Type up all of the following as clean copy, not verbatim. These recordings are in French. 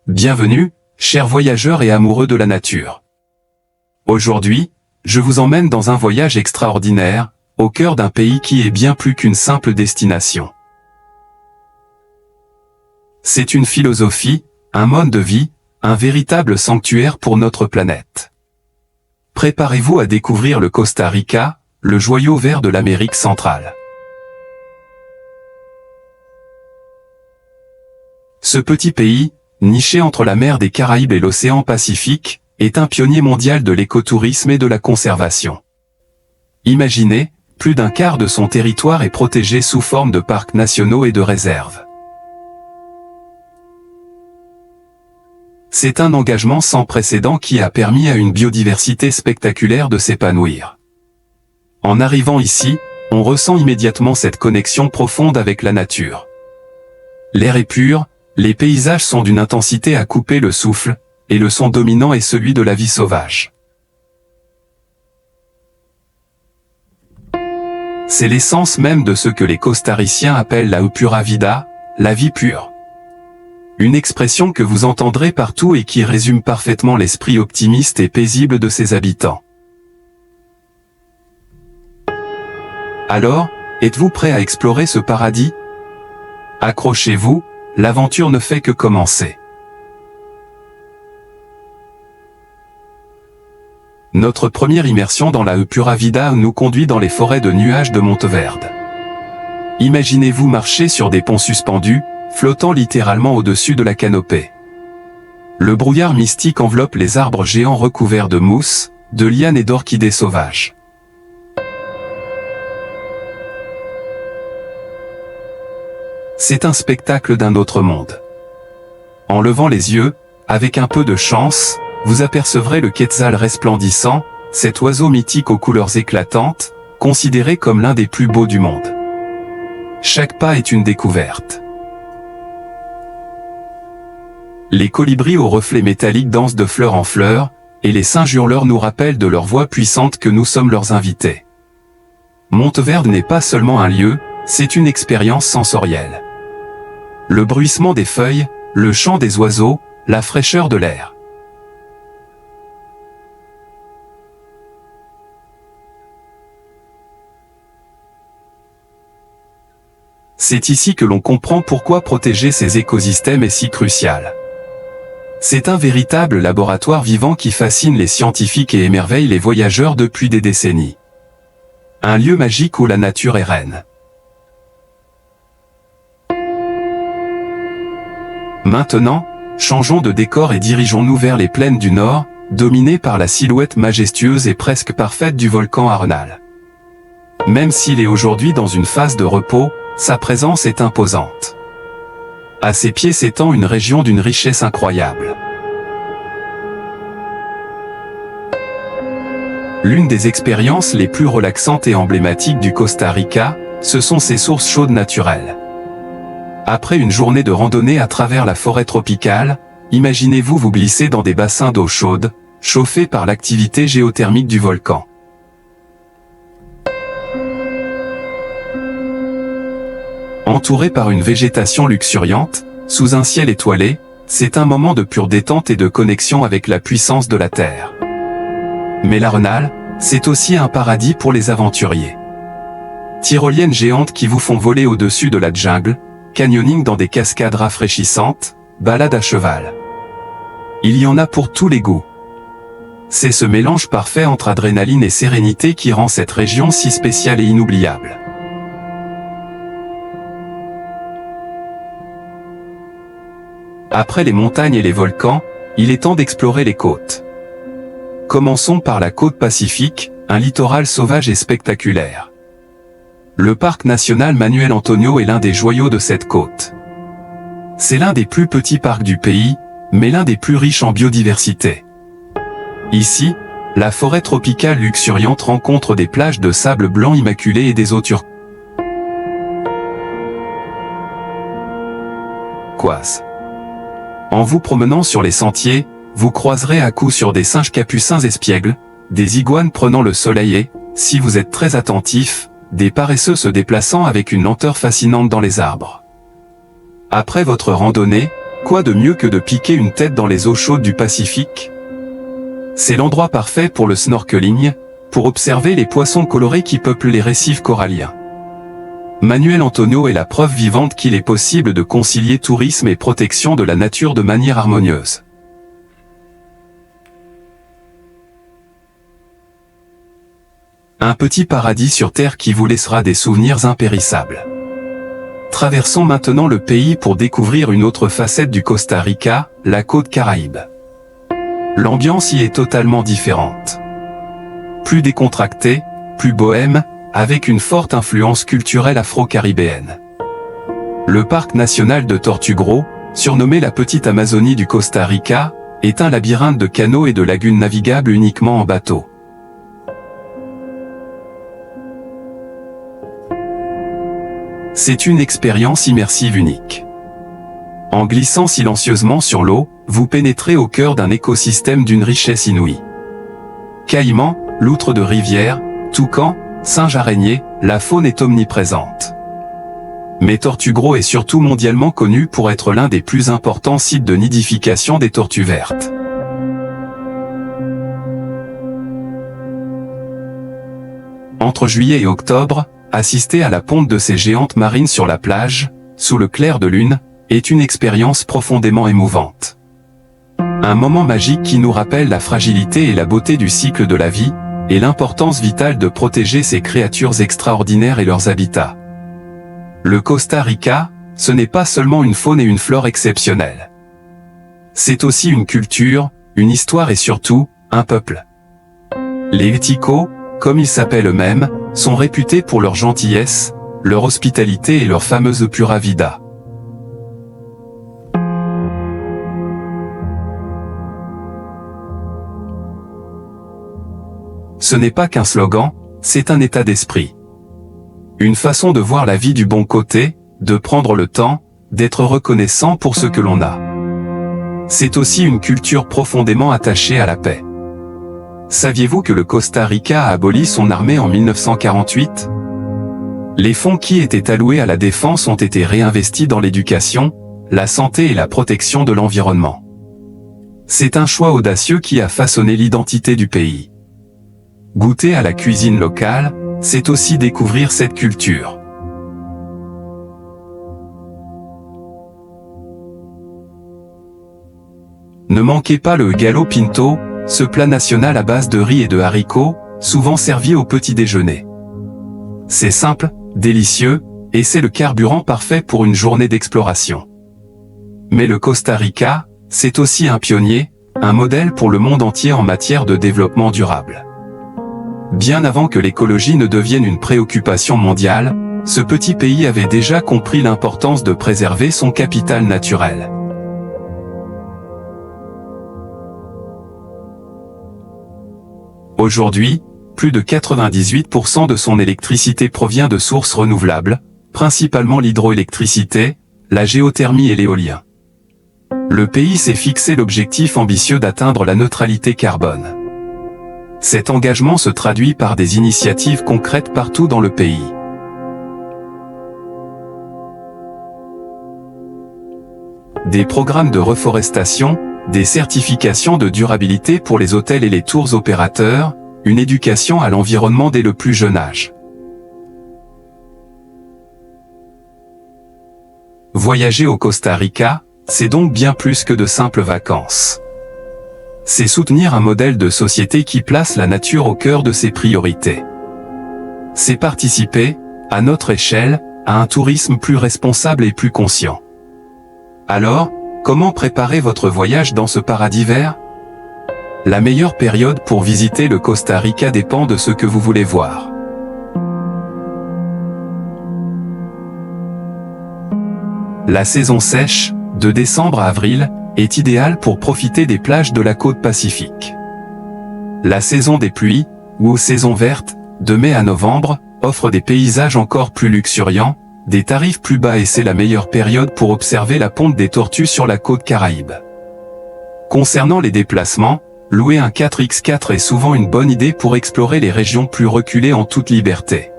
Bienvenue, chers voyageurs et amoureux de la nature. Aujourd'hui, je vous emmène dans un voyage extraordinaire, au cœur d'un pays qui est bien plus qu'une simple destination. C'est une philosophie, un mode de vie, un véritable sanctuaire pour notre planète. Préparez-vous à découvrir le Costa Rica, le joyau vert de l'Amérique centrale. Ce petit pays, niché entre la mer des Caraïbes et l'océan Pacifique, est un pionnier mondial de l'écotourisme et de la conservation. Imaginez, plus d'un quart de son territoire est protégé sous forme de parcs nationaux et de réserves. C'est un engagement sans précédent qui a permis à une biodiversité spectaculaire de s'épanouir. En arrivant ici, on ressent immédiatement cette connexion profonde avec la nature. L'air est pur, les paysages sont d'une intensité à couper le souffle, et le son dominant est celui de la vie sauvage. C'est l'essence même de ce que les costariciens appellent la pura vida, la vie pure. Une expression que vous entendrez partout et qui résume parfaitement l'esprit optimiste et paisible de ses habitants. Alors, êtes-vous prêt à explorer ce paradis? Accrochez-vous, l'aventure ne fait que commencer. Notre première immersion dans la pura vida nous conduit dans les forêts de nuages de Monteverde. Imaginez-vous marcher sur des ponts suspendus, flottant littéralement au-dessus de la canopée. Le brouillard mystique enveloppe les arbres géants recouverts de mousse, de lianes et d'orchidées sauvages. C'est un spectacle d'un autre monde. En levant les yeux, avec un peu de chance, vous apercevrez le quetzal resplendissant, cet oiseau mythique aux couleurs éclatantes, considéré comme l'un des plus beaux du monde. Chaque pas est une découverte. Les colibris aux reflets métalliques dansent de fleur en fleur, et les singes hurleurs nous rappellent de leur voix puissante que nous sommes leurs invités. Monteverde n'est pas seulement un lieu, c'est une expérience sensorielle. Le bruissement des feuilles, le chant des oiseaux, la fraîcheur de l'air. C'est ici que l'on comprend pourquoi protéger ces écosystèmes est si crucial. C'est un véritable laboratoire vivant qui fascine les scientifiques et émerveille les voyageurs depuis des décennies. Un lieu magique où la nature est reine. Maintenant, changeons de décor et dirigeons-nous vers les plaines du Nord, dominées par la silhouette majestueuse et presque parfaite du volcan Arenal. Même s'il est aujourd'hui dans une phase de repos, sa présence est imposante. À ses pieds s'étend une région d'une richesse incroyable. L'une des expériences les plus relaxantes et emblématiques du Costa Rica, ce sont ses sources chaudes naturelles. Après une journée de randonnée à travers la forêt tropicale, imaginez-vous vous glisser dans des bassins d'eau chaude, chauffés par l'activité géothermique du volcan. Entouré par une végétation luxuriante, sous un ciel étoilé, c'est un moment de pure détente et de connexion avec la puissance de la Terre. Mais l'Arenal, c'est aussi un paradis pour les aventuriers. Tyroliennes géantes qui vous font voler au-dessus de la jungle, canyoning dans des cascades rafraîchissantes, balades à cheval. Il y en a pour tous les goûts. C'est ce mélange parfait entre adrénaline et sérénité qui rend cette région si spéciale et inoubliable. Après les montagnes et les volcans, il est temps d'explorer les côtes. Commençons par la côte Pacifique, un littoral sauvage et spectaculaire. Le parc national Manuel Antonio est l'un des joyaux de cette côte. C'est l'un des plus petits parcs du pays, mais l'un des plus riches en biodiversité. Ici, la forêt tropicale luxuriante rencontre des plages de sable blanc immaculé et des eaux turquoises. En vous promenant sur les sentiers, vous croiserez à coup sûr des singes capucins espiègles, des iguanes prenant le soleil et, si vous êtes très attentif, des paresseux se déplaçant avec une lenteur fascinante dans les arbres. Après votre randonnée, Quoi de mieux que de piquer une tête dans les eaux chaudes du Pacifique? C'est l'endroit parfait pour le snorkeling, pour observer les poissons colorés qui peuplent les récifs coralliens. Manuel Antonio est la preuve vivante qu'il est possible de concilier tourisme et protection de la nature de manière harmonieuse. Un petit paradis sur terre qui vous laissera des souvenirs impérissables. Traversons maintenant le pays pour découvrir une autre facette du Costa Rica, la côte Caraïbe. L'ambiance y est totalement différente. Plus décontractée, plus bohème, avec une forte influence culturelle afro-caribéenne. Le parc national de Tortuguero, surnommé la petite Amazonie du Costa Rica, est un labyrinthe de canaux et de lagunes navigables uniquement en bateau. C'est une expérience immersive unique. En glissant silencieusement sur l'eau, vous pénétrez au cœur d'un écosystème d'une richesse inouïe. Caïmans, loutres de rivière, toucans, singes araignées, la faune est omniprésente. Mais Tortuguero est surtout mondialement connu pour être l'un des plus importants sites de nidification des tortues vertes. Entre juillet et octobre, assister à la ponte de ces géantes marines sur la plage, sous le clair de lune, est une expérience profondément émouvante. Un moment magique qui nous rappelle la fragilité et la beauté du cycle de la vie, et l'importance vitale de protéger ces créatures extraordinaires et leurs habitats. Le Costa Rica, ce n'est pas seulement une faune et une flore exceptionnelles. C'est aussi une culture, une histoire et surtout, un peuple. Les Ticos, comme ils s'appellent eux-mêmes, sont réputés pour leur gentillesse, leur hospitalité et leur fameuse pura vida. Ce n'est pas qu'un slogan, c'est un état d'esprit. Une façon de voir la vie du bon côté, de prendre le temps, d'être reconnaissant pour ce que l'on a. C'est aussi une culture profondément attachée à la paix. Saviez-vous que le Costa Rica a aboli son armée en 1948? Les fonds qui étaient alloués à la défense ont été réinvestis dans l'éducation, la santé et la protection de l'environnement. C'est un choix audacieux qui a façonné l'identité du pays. Goûter à la cuisine locale, c'est aussi découvrir cette culture. Ne manquez pas le gallo pinto, ce plat national à base de riz et de haricots, souvent servi au petit déjeuner. C'est simple, délicieux, et c'est le carburant parfait pour une journée d'exploration. Mais le Costa Rica, c'est aussi un pionnier, un modèle pour le monde entier en matière de développement durable. Bien avant que l'écologie ne devienne une préoccupation mondiale, ce petit pays avait déjà compris l'importance de préserver son capital naturel. Aujourd'hui, plus de 98% de son électricité provient de sources renouvelables, principalement l'hydroélectricité, la géothermie et l'éolien. Le pays s'est fixé l'objectif ambitieux d'atteindre la neutralité carbone. Cet engagement se traduit par des initiatives concrètes partout dans le pays. Des programmes de reforestation, des certifications de durabilité pour les hôtels et les tours opérateurs, une éducation à l'environnement dès le plus jeune âge. Voyager au Costa Rica, c'est donc bien plus que de simples vacances. C'est soutenir un modèle de société qui place la nature au cœur de ses priorités. C'est participer, à notre échelle, à un tourisme plus responsable et plus conscient. Alors, comment préparer votre voyage dans ce paradis vert? La meilleure période pour visiter le Costa Rica dépend de ce que vous voulez voir. La saison sèche, de décembre à avril, est idéale pour profiter des plages de la côte pacifique. La saison des pluies, ou saison verte, de mai à novembre, offre des paysages encore plus luxuriants, des tarifs plus bas et c'est la meilleure période pour observer la ponte des tortues sur la côte Caraïbe. Concernant les déplacements, louer un 4x4 est souvent une bonne idée pour explorer les régions plus reculées en toute liberté.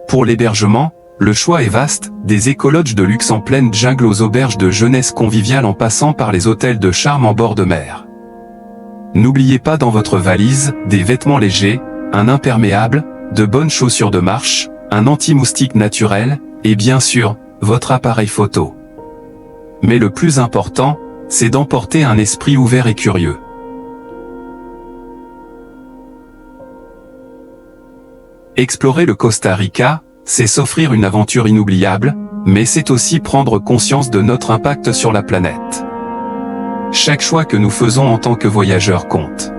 Pour l'hébergement, Le choix est vaste, des écolodges de luxe en pleine jungle aux auberges de jeunesse conviviale en passant par les hôtels de charme en bord de mer. N'oubliez pas dans votre valise, des vêtements légers, un imperméable, de bonnes chaussures de marche, un anti-moustique naturel, et bien sûr, votre appareil photo. Mais le plus important, c'est d'emporter un esprit ouvert et curieux. Explorer le Costa Rica, c'est s'offrir une aventure inoubliable, mais c'est aussi prendre conscience de notre impact sur la planète. Chaque choix que nous faisons en tant que voyageurs compte.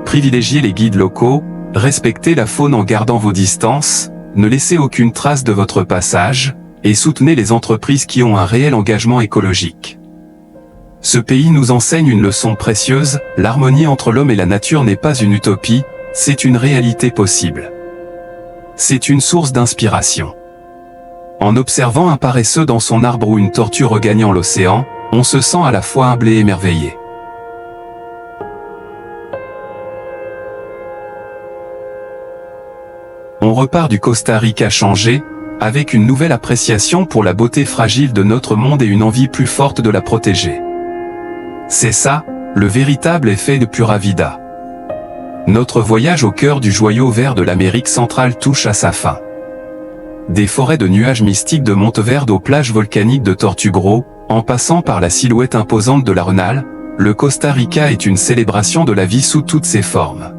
Privilégiez les guides locaux, respectez la faune en gardant vos distances, ne laissez aucune trace de votre passage, et soutenez les entreprises qui ont un réel engagement écologique. Ce pays nous enseigne une leçon précieuse, l'harmonie entre l'homme et la nature n'est pas une utopie, c'est une réalité possible. C'est une source d'inspiration. En observant un paresseux dans son arbre ou une tortue regagnant l'océan, on se sent à la fois humble et émerveillé. On repart du Costa Rica changé, avec une nouvelle appréciation pour la beauté fragile de notre monde et une envie plus forte de la protéger. C'est ça, le véritable effet de Pura Vida. Notre voyage au cœur du joyau vert de l'Amérique centrale touche à sa fin. Des forêts de nuages mystiques de Monteverde aux plages volcaniques de Tortues Gros, en passant par la silhouette imposante de l'Arenal, le Costa Rica est une célébration de la vie sous toutes ses formes.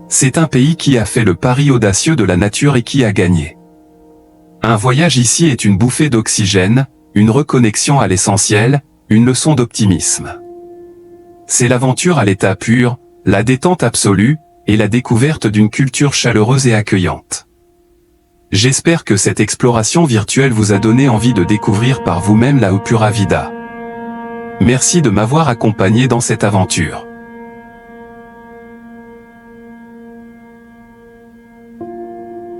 C'est un pays qui a fait le pari audacieux de la nature et qui a gagné. Un voyage ici est une bouffée d'oxygène, une reconnexion à l'essentiel, une leçon d'optimisme. C'est l'aventure à l'état pur, la détente absolue, et la découverte d'une culture chaleureuse et accueillante. J'espère que cette exploration virtuelle vous a donné envie de découvrir par vous-même la Pura Vida. Merci de m'avoir accompagné dans cette aventure.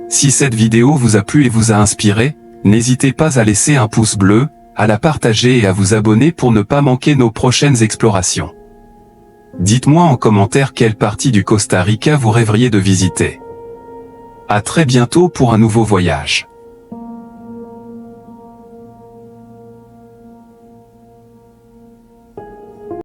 Si cette vidéo vous a plu et vous a inspiré, n'hésitez pas à laisser un pouce bleu, à la partager et à vous abonner pour ne pas manquer nos prochaines explorations. Dites-moi en commentaire quelle partie du Costa Rica vous rêveriez de visiter. À très bientôt pour un nouveau voyage.